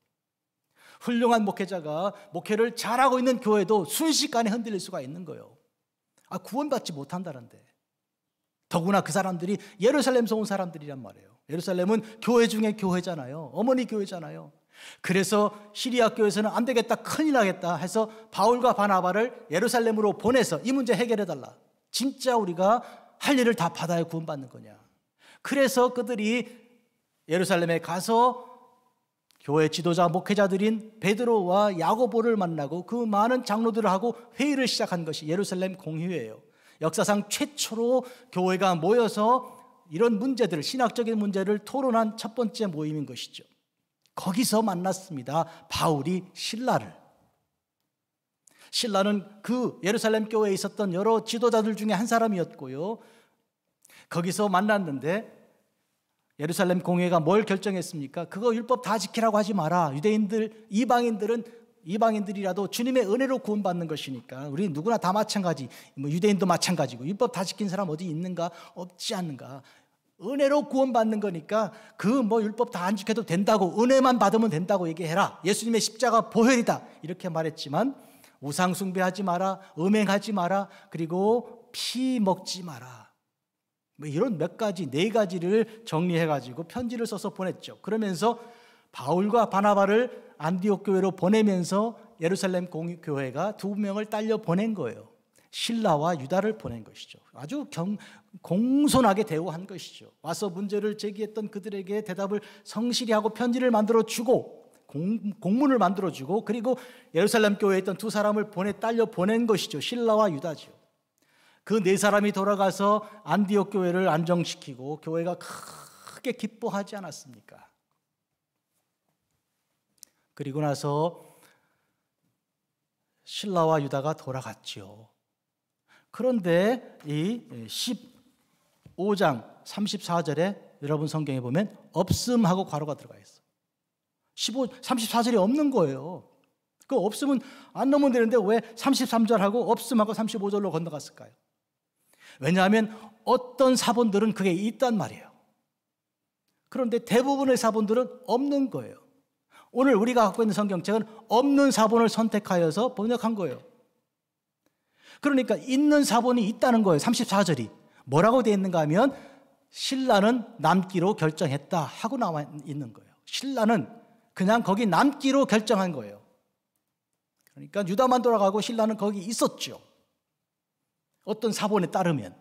훌륭한 목회자가 목회를 잘하고 있는 교회도 순식간에 흔들릴 수가 있는 거예요. 구원받지 못한다는데. 더구나 그 사람들이 예루살렘에서 온 사람들이란 말이에요. 예루살렘은 교회 중에 교회잖아요. 어머니 교회잖아요. 그래서 시리아 교회에서는 안 되겠다, 큰일 나겠다 해서 바울과 바나바를 예루살렘으로 보내서 이 문제 해결해달라. 진짜 우리가 할 일을 다 받아야 구원받는 거냐. 그래서 그들이 예루살렘에 가서 교회 지도자 목회자들인 베드로와 야고보를 만나고 그 많은 장로들하고 회의를 시작한 것이 예루살렘 공회예요. 역사상 최초로 교회가 모여서 이런 문제들을, 신학적인 문제를 토론한 첫 번째 모임인 것이죠. 거기서 만났습니다. 바울이 실라를. 실라는 그 예루살렘 교회에 있었던 여러 지도자들 중에 한 사람이었고요. 거기서 만났는데 예루살렘 공회가 뭘 결정했습니까? 그거 율법 다 지키라고 하지 마라. 이방인들이라도 주님의 은혜로 구원받는 것이니까 우리 누구나 다 마찬가지, 유대인도 마찬가지고 율법 다 지킨 사람 어디 있는가? 없지 않는가? 은혜로 구원받는 거니까 율법 다 안 지켜도 된다고, 은혜만 받으면 된다고 얘기해라. 예수님의 십자가 보혈이다 이렇게 말했지만 우상 숭배하지 마라, 음행하지 마라, 그리고 피 먹지 마라, 이런 몇 가지, 4가지를 정리해가지고 편지를 써서 보냈죠. 그러면서 바울과 바나바를 안디옥 교회로 보내면서 예루살렘 공교회가 2명을 딸려 보낸 거예요. 실라와 유다를 보낸 것이죠. 아주 공손하게 대우한 것이죠. 와서 문제를 제기했던 그들에게 대답을 성실히 하고 편지를 만들어주고 공문을 만들어주고 그리고 예루살렘 교회에 있던 2사람을 딸려 보낸 것이죠. 실라와 유다죠. 그 4사람이 돌아가서 안디옥 교회를 안정시키고 교회가 크게 기뻐하지 않았습니까? 그리고 나서 실라와 유다가 돌아갔죠. 그런데 이 15장 34절에 여러분 성경에 보면 없음하고 괄호가 들어가 있어요. 34절이 없는 거예요. 그 없음은 안 넣으면 되는데 왜 33절하고 없음하고 35절로 건너갔을까요? 왜냐하면 어떤 사본들은 그게 있단 말이에요. 그런데 대부분의 사본들은 없는 거예요. 오늘 우리가 갖고 있는 성경책은 없는 사본을 선택하여서 번역한 거예요. 그러니까 있는 사본이 있다는 거예요. 34절이 뭐라고 되어 있는가 하면 신라는 남기로 결정했다 하고 나와 있는 거예요. 신라는 그냥 거기 남기로 결정한 거예요. 그러니까 유다만 돌아가고 신라는 거기 있었죠. 어떤 사본에 따르면.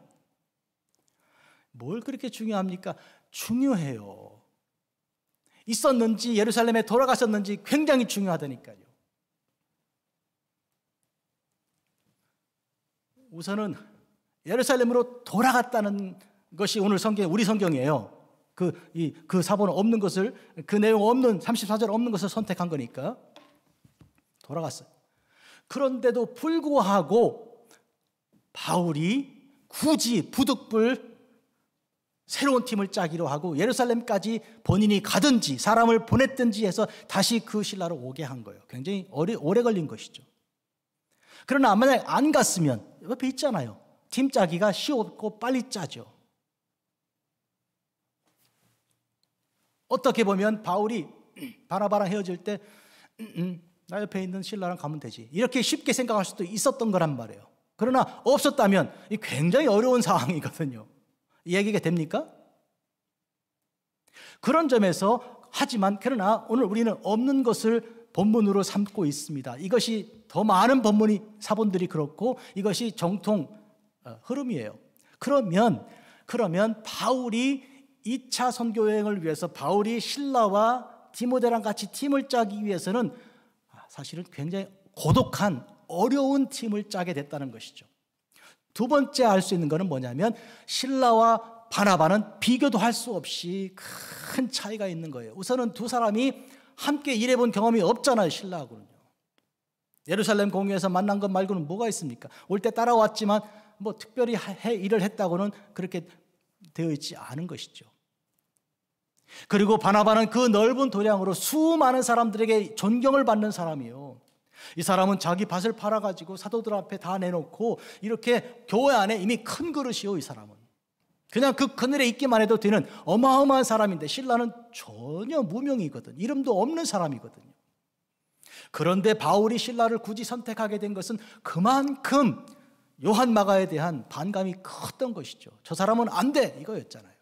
뭘 그렇게 중요합니까? 중요해요. 있었는지 예루살렘에 돌아가셨는지 굉장히 중요하다니까요. 우선은 예루살렘으로 돌아갔다는 것이 오늘 우리 성경이에요. 그 사본 없는 것을, 그 내용 없는 34절 없는 것을 선택한 거니까 돌아갔어요. 그런데도 불구하고 바울이 굳이 부득불 새로운 팀을 짜기로 하고 예루살렘까지 본인이 가든지 사람을 보냈든지 해서 다시 그 신라로 오게 한 거예요. 굉장히 오래 걸린 것이죠. 그러나 만약 안 갔으면 옆에 있잖아요. 팀 짜기가 쉬웠고 빨리 짜죠. 어떻게 보면 바울이 바나바랑 헤어질 때 나 옆에 있는 신라랑 가면 되지 이렇게 쉽게 생각할 수도 있었던 거란 말이에요. 그러나 없었다면 이 굉장히 어려운 상황이거든요. 이야기가 됩니까? 그런 점에서 그러나 오늘 우리는 없는 것을 본문으로 삼고 있습니다. 이것이 더 많은 사본들이 그렇고 이것이 정통 흐름이에요. 그러면 바울이 2차 선교 여행을 위해서 바울이 신라와 디모데랑 같이 팀을 짜기 위해서는 사실은 굉장히 고독한 어려운 팀을 짜게 됐다는 것이죠. 두 번째 알 수 있는 것은 뭐냐면 신라와 바나바는 비교도 할 수 없이 큰 차이가 있는 거예요. 우선은 두 사람이 함께 일해본 경험이 없잖아요. 신라하고는요. 예루살렘 공회에서 만난 것 말고는 뭐가 있습니까? 올 때 따라왔지만 뭐 특별히 일을 했다고는 그렇게 되어 있지 않은 것이죠. 그리고 바나바는 그 넓은 도량으로 수많은 사람들에게 존경을 받는 사람이에요. 이 사람은 자기 밭을 팔아가지고 사도들 앞에 다 내놓고 이렇게 교회 안에 이미 큰 그릇이요. 이 사람은 그냥 그 그늘에 있기만 해도 되는 어마어마한 사람인데 신라는 전혀 무명이거든. 이름도 없는 사람이거든요. 그런데 바울이 신라를 굳이 선택하게 된 것은 그만큼 요한 마가에 대한 반감이 컸던 것이죠. 저 사람은 안 돼 이거였잖아요.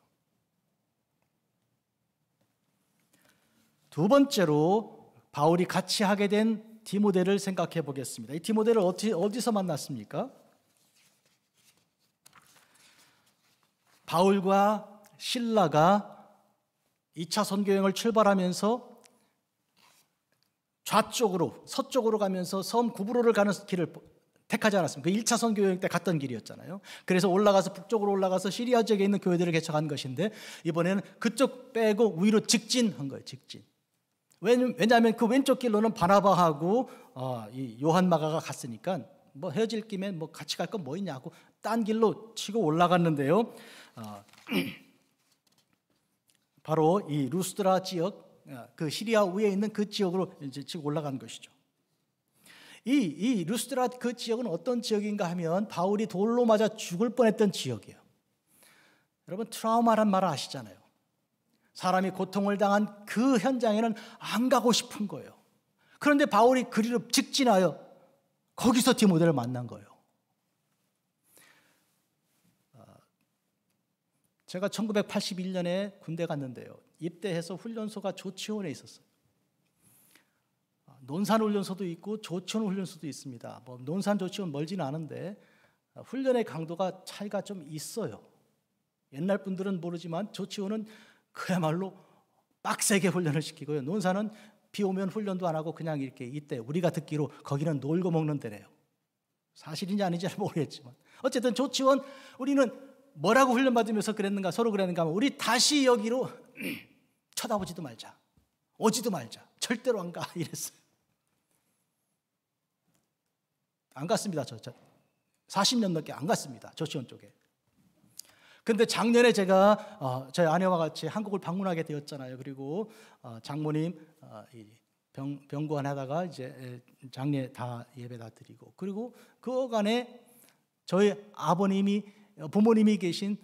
두 번째로 바울이 같이 하게 된 디모데를 생각해 보겠습니다. 이 디모데를 어디서 만났습니까? 바울과 신라가 2차 선교여행을 출발하면서 좌쪽으로 서쪽으로 가면서 섬 구브로를 가는 길을 택하지 않았습니까? 그 1차 선교여행 때 갔던 길이었잖아요. 그래서 북쪽으로 올라가서 시리아 지역에 있는 교회들을 개척한 것인데 이번에는 그쪽 빼고 위로 직진한 거예요. 직진. 왜냐하면 그 왼쪽 길로는 바나바하고 이 요한 마가가 갔으니까 뭐 헤어질 김에 뭐 같이 갈 건 뭐 있냐고 딴 길로 치고 올라갔는데요. 바로 이 루스드라 지역, 그 시리아 위에 있는 그 지역으로 이제 치고 올라간 것이죠. 이 루스드라 그 지역은 어떤 지역인가 하면 바울이 돌로 맞아 죽을 뻔했던 지역이에요. 여러분 트라우마란 말을 아시잖아요. 사람이 고통을 당한 그 현장에는 안 가고 싶은 거예요. 그런데 바울이 그리로 직진하여 거기서 디모데를 만난 거예요. 제가 1981년에 군대 갔는데요. 입대해서 훈련소가 조치원에 있었어요. 논산 훈련소도 있고 조치원 훈련소도 있습니다. 뭐 논산 조치원 멀지는 않은데 훈련의 강도가 차이가 좀 있어요. 옛날 분들은 모르지만 조치원은 그야말로 빡세게 훈련을 시키고요. 논산은 비 오면 훈련도 안 하고 그냥 이렇게 있대요. 우리가 듣기로 거기는 놀고 먹는 데래요. 사실인지 아닌지 잘 모르겠지만 어쨌든 조치원 우리는 뭐라고 훈련받으면서 서로 그랬는가 하면 우리 다시 여기로 쳐다보지도 말자. 오지도 말자. 절대로 안 가. 이랬어요. 안 갔습니다. 저 40년 넘게 안 갔습니다. 조치원 쪽에. 근데 작년에 제가 저희 아내와 같이 한국을 방문하게 되었잖아요. 그리고 장모님 병관 하다가 이제 장례 다 예배 다 드리고 그리고 그 어간에 저희 부모님이 계신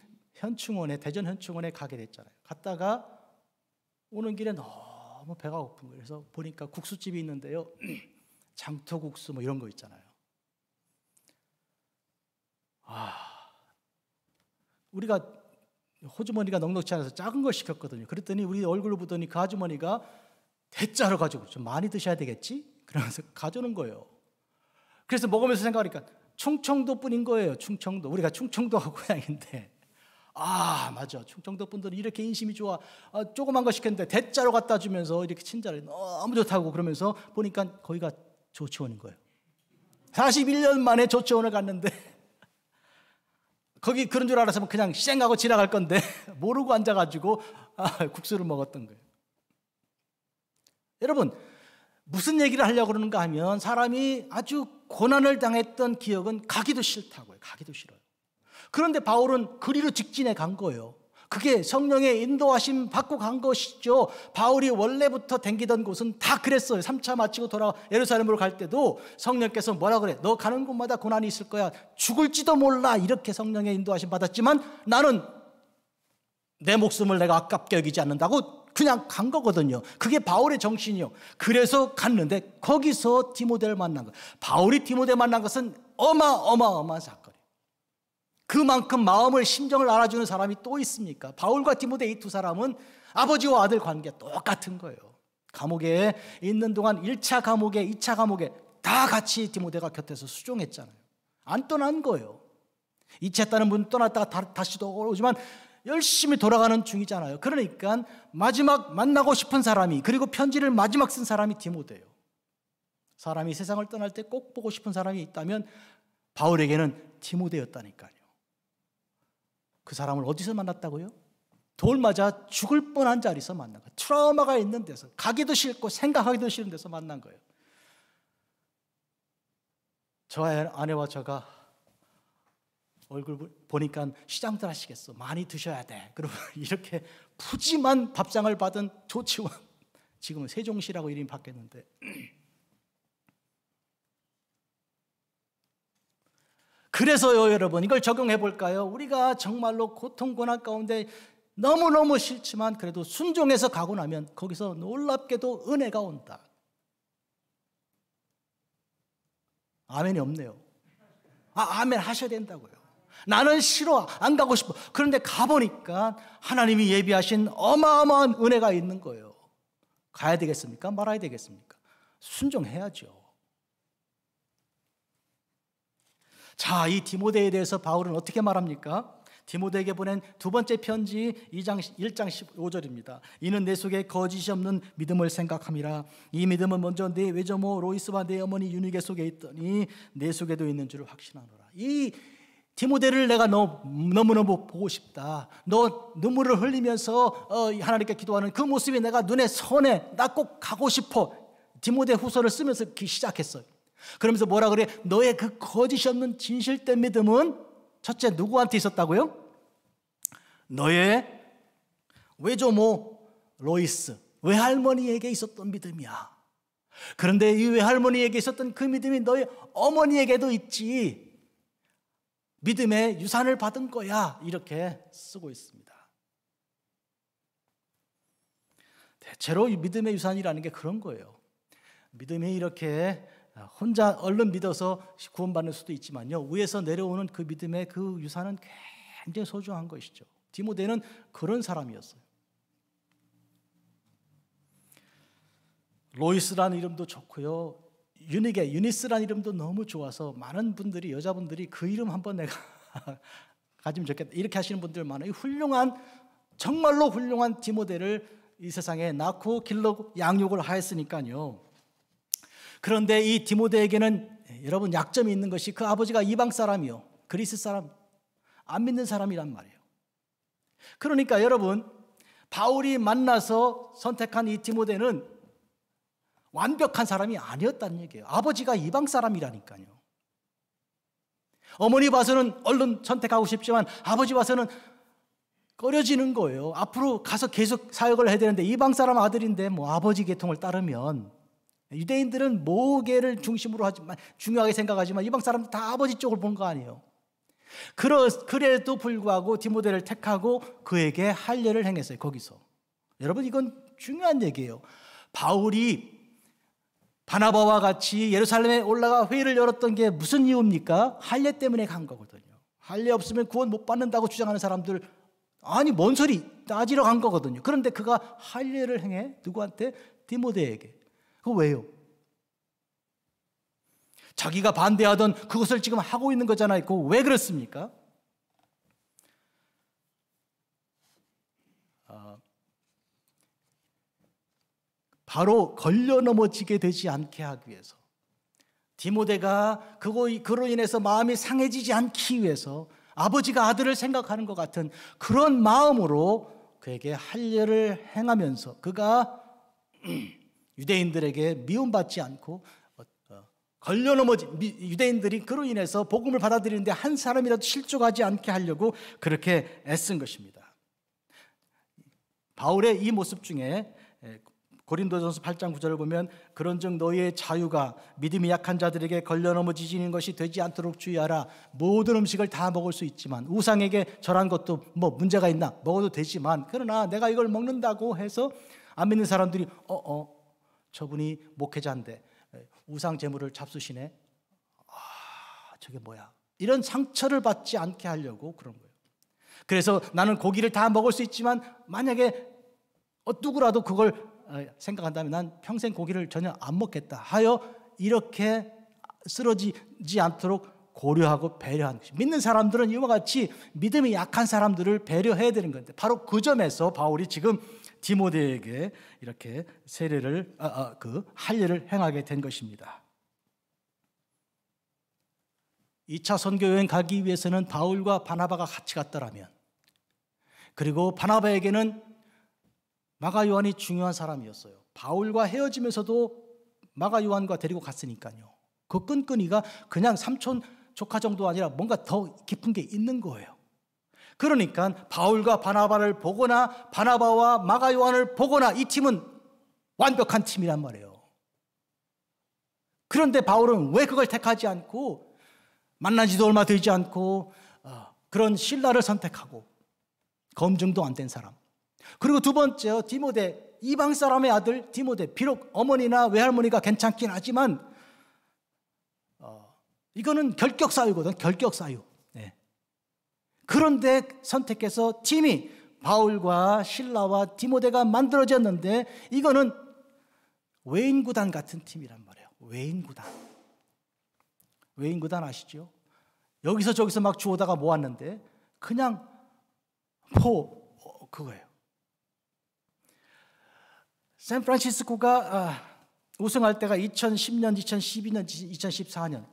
대전 현충원에 가게 됐잖아요. 갔다가 오는 길에 너무 배가 고픈 거예요. 그래서 보니까 국수집이 있는데요. 장터국수 뭐 이런 거 있잖아요. 우리가 호주머니가 넉넉지 않아서 작은 걸 시켰거든요. 그랬더니 우리 얼굴을 보더니 그 아주머니가 대짜로 가지고 좀 많이 드셔야 되겠지? 그러면서 가져오는 거예요. 그래서 먹으면서 생각하니까 충청도 분인 거예요. 충청도. 우리가 충청도가 고향인데 맞아. 충청도 분들은 이렇게 인심이 좋아. 조그만 거 시켰는데 대짜로 갖다 주면서 이렇게 친절해. 너무 좋다고 그러면서 보니까 거기가 조치원인 거예요. 41년 만에 조치원을 갔는데 거기 그런 줄 알았으면 그냥 쌩하고 지나갈 건데 모르고 앉아가지고 국수를 먹었던 거예요. 여러분, 무슨 얘기를 하려고 그러는가 하면 사람이 아주 고난을 당했던 기억은 가기도 싫다고요. 가기도 싫어요. 그런데 바울은 그리로 직진해 간 거예요. 그게 성령의 인도하심 받고 간 것이죠. 바울이 원래부터 댕기던 곳은 다 그랬어요. 3차 마치고 돌아와 예루살렘으로 갈 때도 성령께서 뭐라 그래? 너 가는 곳마다 고난이 있을 거야. 죽을지도 몰라. 이렇게 성령의 인도하심 받았지만 나는 내 목숨을 내가 아깝게 여기지 않는다고 그냥 간 거거든요. 그게 바울의 정신이요. 그래서 갔는데 거기서 디모데를 만난 거예요. 바울이 디모데 만난 것은 어마어마한 사건이에요. 그만큼 마음을 심정을 알아주는 사람이 또 있습니까? 바울과 디모데 이 두 사람은 아버지와 아들 관계 똑같은 거예요. 감옥에 있는 동안 1차 감옥에 2차 감옥에 다 같이 디모데가 곁에서 수종했잖아요. 안 떠난 거예요. 이체했다는 분 떠났다가 다시 돌아오지만 열심히 돌아가는 중이잖아요. 그러니까 마지막 만나고 싶은 사람이, 그리고 편지를 마지막 쓴 사람이 디모데예요. 사람이 세상을 떠날 때 꼭 보고 싶은 사람이 있다면 바울에게는 디모데였다니까요. 그 사람을 어디서 만났다고요? 돌 맞아 죽을 뻔한 자리에서 만난 거예요. 트라우마가 있는 데서, 가기도 싫고 생각하기도 싫은 데서 만난 거예요. 저 아내와 저가 얼굴 보니까 시장들 하시겠어. 많이 드셔야 돼. 그러면 이렇게 푸짐한 밥상을 받은 조치원, 지금은 세종시라고 이름이 바뀌었는데, 그래서요 여러분, 이걸 적용해 볼까요? 우리가 정말로 고통 고난 가운데 너무너무 싫지만 그래도 순종해서 가고 나면 거기서 놀랍게도 은혜가 온다. 아멘이 없네요. 아멘 하셔야 된다고요. 나는 싫어, 안 가고 싶어. 그런데 가보니까 하나님이 예비하신 어마어마한 은혜가 있는 거예요. 가야 되겠습니까? 말아야 되겠습니까? 순종해야죠. 자, 이 디모데에 대해서 바울은 어떻게 말합니까? 디모데에게 보낸 두 번째 편지 1장 15절입니다. 이는 내 속에 거짓이 없는 믿음을 생각함이라. 이 믿음은 먼저 내 외조모 로이스와 내 어머니 유니게 속에 있더니 내 속에도 있는 줄을 확신하노라. 이 디모데를 내가 너무너무 보고 싶다. 너 눈물을 흘리면서 하나님께 기도하는 그 모습이 내가 눈에 선해. 나 꼭 가고 싶어. 디모데 후서를 쓰면서 시작했어요. 그러면서 뭐라 그래? 너의 그 거짓이 없는 진실된 믿음은 첫째 누구한테 있었다고요? 너의 외조모 로이스, 외할머니에게 있었던 믿음이야. 그런데 이 외할머니에게 있었던 그 믿음이 너의 어머니에게도 있지. 믿음의 유산을 받은 거야. 이렇게 쓰고 있습니다. 대체로 이 믿음의 유산이라는 게 그런 거예요. 믿음이 이렇게 혼자 얼른 믿어서 구원받는 수도 있지만요, 위에서 내려오는 그 믿음의 그 유산은 굉장히 소중한 것이죠. 디모데는 그런 사람이었어요. 로이스라는 이름도 좋고요, 유니스라는 이름도 너무 좋아서 많은 분들이, 여자분들이 그 이름 한번 내가 가지면 좋겠다 이렇게 하시는 분들 많아요. 훌륭한, 정말로 훌륭한 디모데를 이 세상에 낳고 길러 양육을 하였으니까요. 그런데 이 디모데에게는 여러분 약점이 있는 것이, 그 아버지가 이방 사람이요, 그리스 사람, 안 믿는 사람이란 말이에요. 그러니까 여러분, 바울이 만나서 선택한 이 디모데는 완벽한 사람이 아니었다는 얘기예요. 아버지가 이방 사람이라니까요. 어머니 봐서는 얼른 선택하고 싶지만 아버지 봐서는 꺼려지는 거예요. 앞으로 가서 계속 사역을 해야 되는데 이방 사람 아들인데 뭐 아버지 계통을 따르면, 유대인들은 모계를 중심으로 하지만 중요하게 생각하지만 이방 사람들 다 아버지 쪽을 본 거 아니에요. 그래도 불구하고 디모데를 택하고 그에게 할례를 행했어요. 거기서. 여러분, 이건 중요한 얘기예요. 바울이 바나바와 같이 예루살렘에 올라가 회의를 열었던 게 무슨 이유입니까? 할례 때문에 간 거거든요. 할례 없으면 구원 못 받는다고 주장하는 사람들, 아니 뭔 소리, 따지러 간 거거든요. 그런데 그가 할례를 행해. 누구한테? 디모데에게. 그거 왜요? 자기가 반대하던 그것을 지금 하고 있는 거잖아요. 그거 왜 그렇습니까? 바로 걸려 넘어지게 되지 않게 하기 위해서, 디모데가 그로 인해서 마음이 상해지지 않기 위해서 아버지가 아들을 생각하는 것 같은 그런 마음으로 그에게 할례를 행하면서 그가 유대인들에게 미움받지 않고 걸려 넘어진 유대인들이 그로 인해서 복음을 받아들이는데 한 사람이라도 실족하지 않게 하려고 그렇게 애쓴 것입니다. 바울의 이 모습 중에 고린도전서 8장 9절을 보면 그런즉 너희의 자유가 믿음이 약한 자들에게 걸려 넘어지는 것이 되지 않도록 주의하라. 모든 음식을 다 먹을 수 있지만 우상에게 절한 것도 뭐 문제가 있나? 먹어도 되지만 그러나 내가 이걸 먹는다고 해서 안 믿는 사람들이 저분이 목회자인데 우상 제물을 잡수시네. 저게 뭐야? 이런 상처를 받지 않게 하려고 그런 거예요. 그래서 나는 고기를 다 먹을 수 있지만 만약에 누구라도 그걸 생각한다면 난 평생 고기를 전혀 안 먹겠다 하여 이렇게 쓰러지지 않도록 고려하고 배려하는 것입니다. 믿는 사람들은 이와 같이 믿음이 약한 사람들을 배려해야 되는 건데 바로 그 점에서 바울이 지금 디모데에게 이렇게 세례를 그 할례를 행하게 된 것입니다. 2차 선교 여행 가기 위해서는 바울과 바나바가 같이 갔더라면, 그리고 바나바에게는 마가 요한이 중요한 사람이었어요. 바울과 헤어지면서도 마가 요한과 데리고 갔으니까요. 그 끈끈이가 그냥 삼촌 조카 정도 아니라 뭔가 더 깊은 게 있는 거예요. 그러니까 바울과 바나바를 보거나 바나바와 마가 요한을 보거나 이 팀은 완벽한 팀이란 말이에요. 그런데 바울은 왜 그걸 택하지 않고 만난 지도 얼마 되지 않고 그런 실라를 선택하고 검증도 안 된 사람. 그리고 두 번째요, 디모데, 이방 사람의 아들 디모데. 비록 어머니나 외할머니가 괜찮긴 하지만 이거는 결격 사유거든. 결격 사유. 네. 그런데 선택해서 팀이 바울과 실라와 디모데가 만들어졌는데 이거는 외인구단 같은 팀이란 말이에요. 외인구단. 외인구단 아시죠? 여기서 저기서 막 주워다가 모았는데 그냥 그거예요. 샌프란시스코가 우승할 때가 2010년, 2012년, 2014년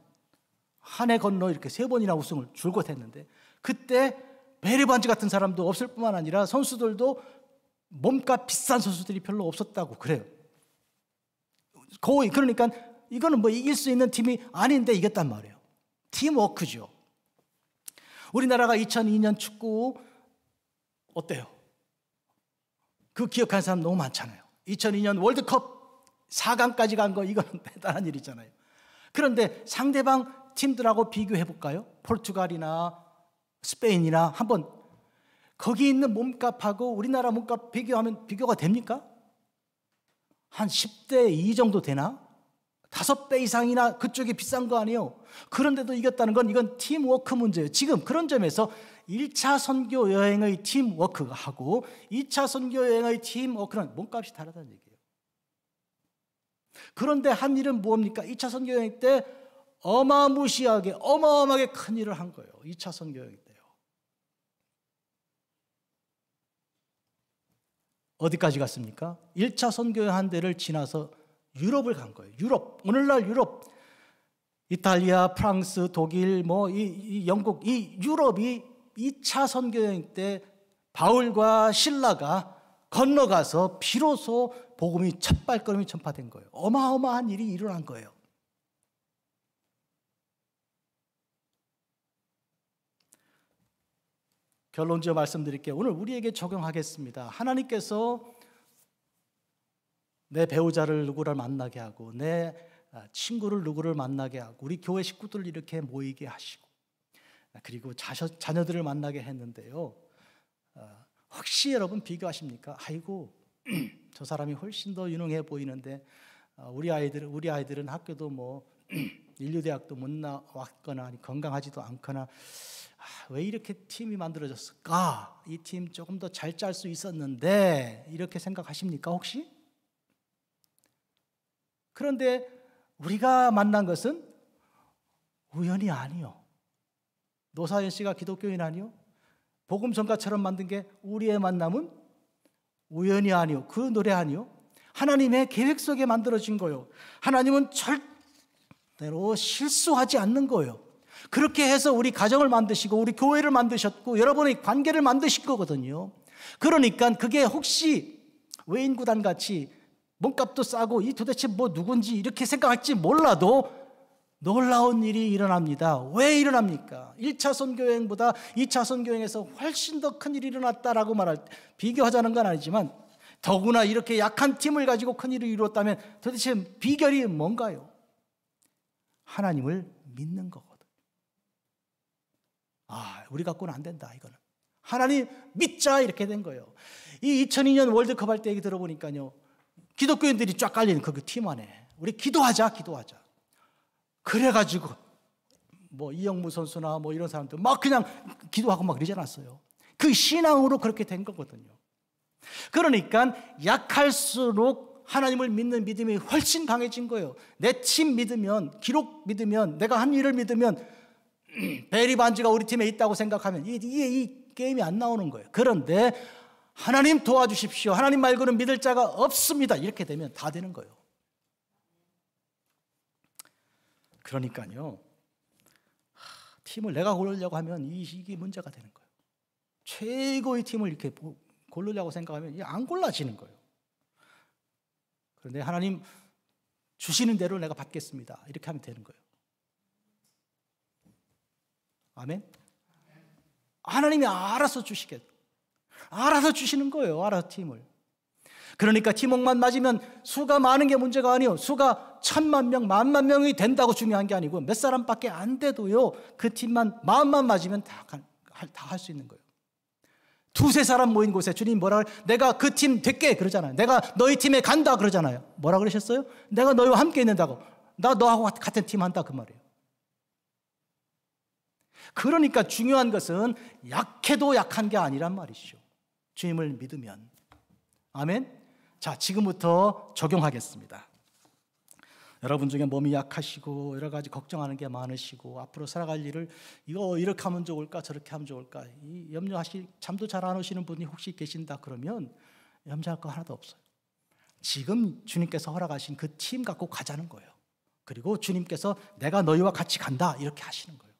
한 해 건너 이렇게 3번이나 우승을 줄곧 했는데 그때 베르반지 같은 사람도 없을 뿐만 아니라 선수들도 몸값 비싼 선수들이 별로 없었다고 그래요. 거의. 그러니까 이거는 뭐 이길 수 있는 팀이 아닌데 이겼단 말이에요. 팀워크죠. 우리나라가 2002년 축구 어때요? 그 기억하는 사람 너무 많잖아요. 2002년 월드컵 4강까지 간 거 이건 대단한 일이잖아요. 그런데 상대방 팀들하고 비교해 볼까요? 포르투갈이나 스페인이나 한번 거기 있는 몸값하고 우리나라 몸값 비교하면 비교가 됩니까? 한 10대 2 정도 되나? 5배 이상이나 그쪽이 비싼 거 아니에요. 그런데도 이겼다는 건 이건 팀워크 문제예요. 지금 그런 점에서 1차 선교 여행의 팀워크하고 2차 선교 여행의 팀워크는 몸값이 다르다는 얘기예요. 그런데 한 일은 뭡니까? 2차 선교 여행 때 어마어마하게 큰 일을 한 거예요. 2차 선교 여행 때요. 어디까지 갔습니까? 1차 선교 여행 한 대를 지나서 유럽을 간 거예요. 유럽. 오늘날 유럽. 이탈리아, 프랑스, 독일, 이 영국, 이 유럽이 2차 선교 여행 때 바울과 실라가 건너가서 비로소 복음이 첫 발걸음이 전파된 거예요. 어마어마한 일이 일어난 거예요. 결론지어 말씀드릴게요. 오늘 우리에게 적용하겠습니다. 하나님께서 내 배우자를 누구를 만나게 하고 내 친구를 누구를 만나게 하고 우리 교회 식구들 이렇게 모이게 하시고 그리고 자녀들을 만나게 했는데요. 혹시 여러분 비교하십니까? 아이고 저 사람이 훨씬 더 유능해 보이는데 우리 아이들은 학교도 뭐 인류대학도 못 나왔거나 건강하지도 않거나 왜 이렇게 팀이 만들어졌을까? 이 팀 조금 더 잘 짤 수 있었는데 이렇게 생각하십니까 혹시? 그런데 우리가 만난 것은 우연이 아니요. 노사연 씨가 기독교인 아니요. 복음 전가처럼 만든 게 우리의 만남은 우연이 아니요. 그 노래 아니요. 하나님의 계획 속에 만들어진 거요. 하나님은 절대로 실수하지 않는 거예요. 그렇게 해서 우리 가정을 만드시고 우리 교회를 만드셨고 여러분의 관계를 만드실 거거든요. 그러니까 그게 혹시 외인구단 같이 몸값도 싸고 이 도대체 뭐 누군지 이렇게 생각할지 몰라도 놀라운 일이 일어납니다. 왜 일어납니까? 1차 선교여행보다 2차 선교여행에서 훨씬 더 큰 일이 일어났다라고 비교하자는 건 아니지만 더구나 이렇게 약한 팀을 가지고 큰 일을 이루었다면 도대체 비결이 뭔가요? 하나님을 믿는 거거든요. 우리 갖고는 안 된다 이거는. 하나님 믿자 이렇게 된 거예요. 이 2002년 월드컵 할 때 얘기 들어보니까요. 기독교인들이 쫙 깔리는 그 팀 안에 우리 기도하자. 그래가지고 뭐 이영무 선수나 뭐 이런 사람들 막 그냥 기도하고 막 그러지 않았어요. 그 신앙으로 그렇게 된 거거든요. 그러니까 약할수록 하나님을 믿는 믿음이 훨씬 강해진 거예요. 내 팀 믿으면, 기록 믿으면, 내가 한 일을 믿으면 베리 반지가 우리 팀에 있다고 생각하면 이 게임이 안 나오는 거예요. 그런데 하나님 도와주십시오. 하나님 말고는 믿을 자가 없습니다. 이렇게 되면 다 되는 거예요. 그러니까요. 팀을 내가 고르려고 하면 이게 문제가 되는 거예요. 최고의 팀을 이렇게 고르려고 생각하면 이게 안 골라지는 거예요. 그런데 하나님 주시는 대로 내가 받겠습니다. 이렇게 하면 되는 거예요. 아멘? 하나님이 알아서 알아서 주시는 거예요. 알아서 팀을. 그러니까 팀워크만 맞으면 수가 많은 게 문제가 아니에요. 수가 1000만 명, 10,000명이 된다고 중요한 게 아니고 몇 사람밖에 안 돼도요. 그 팀만 마음만 맞으면 다 할 수 있는 거예요. 두세 사람 모인 곳에 주님 뭐라 그래? 내가 그 팀 될게 그러잖아요. 내가 너희 팀에 간다 그러잖아요. 뭐라 그러셨어요? 내가 너희와 함께 있는다고. 나 너하고 같은 팀 한다 그 말이에요. 그러니까 중요한 것은 약해도 약한 게 아니란 말이죠. 주님을 믿으면. 아멘. 자, 지금부터 적용하겠습니다. 여러분 중에 몸이 약하시고 여러 가지 걱정하는 게 많으시고 앞으로 살아갈 일을 이거 이렇게 하면 좋을까 저렇게 하면 좋을까 잠도 잘 안 오시는 분이 혹시 계신다 그러면 염려할 거 하나도 없어요. 지금 주님께서 허락하신 그 팀 갖고 가자는 거예요. 그리고 주님께서 내가 너희와 같이 간다 이렇게 하시는 거예요.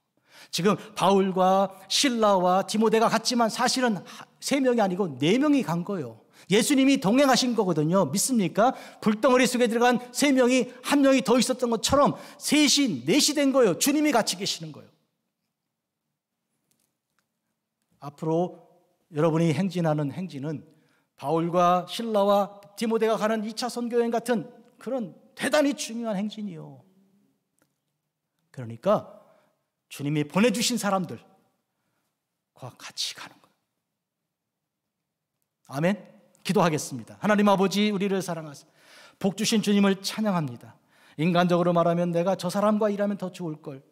지금 바울과 실라와 디모데가 갔지만 사실은 3명이 아니고 4명이 간 거예요. 예수님이 동행하신 거거든요. 믿습니까? 불덩어리 속에 들어간 3명이 1명이 더 있었던 것처럼 3시, 4시 된 거예요. 주님이 같이 계시는 거예요. 앞으로 여러분이 행진하는 행진은 바울과 실라와 디모데가 가는 2차 선교여행 같은 그런 대단히 중요한 행진이요. 그러니까 주님이 보내주신 사람들과 같이 가는 거예요. 아멘. 기도하겠습니다. 하나님 아버지, 우리를 사랑하사 복 주신 주님을 찬양합니다. 인간적으로 말하면 내가 저 사람과 일하면 더 좋을 걸,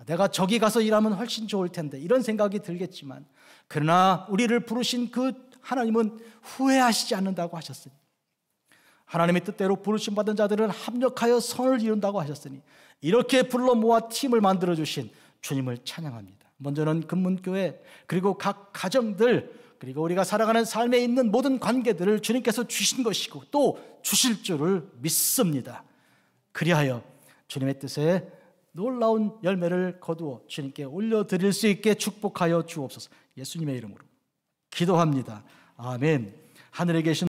내가 저기 가서 일하면 훨씬 좋을 텐데 이런 생각이 들겠지만 그러나 우리를 부르신 그 하나님은 후회하시지 않는다고 하셨으니 하나님의 뜻대로 부르심 받은 자들은 합력하여 선을 이룬다고 하셨으니 이렇게 불러 모아 팀을 만들어주신 주님을 찬양합니다. 먼저는 금문교회 그리고 각 가정들 그리고 우리가 살아가는 삶에 있는 모든 관계들을 주님께서 주신 것이고 또 주실 줄을 믿습니다. 그리하여 주님의 뜻에 놀라운 열매를 거두어 주님께 올려드릴 수 있게 축복하여 주옵소서. 예수님의 이름으로 기도합니다. 아멘. 하늘에 계신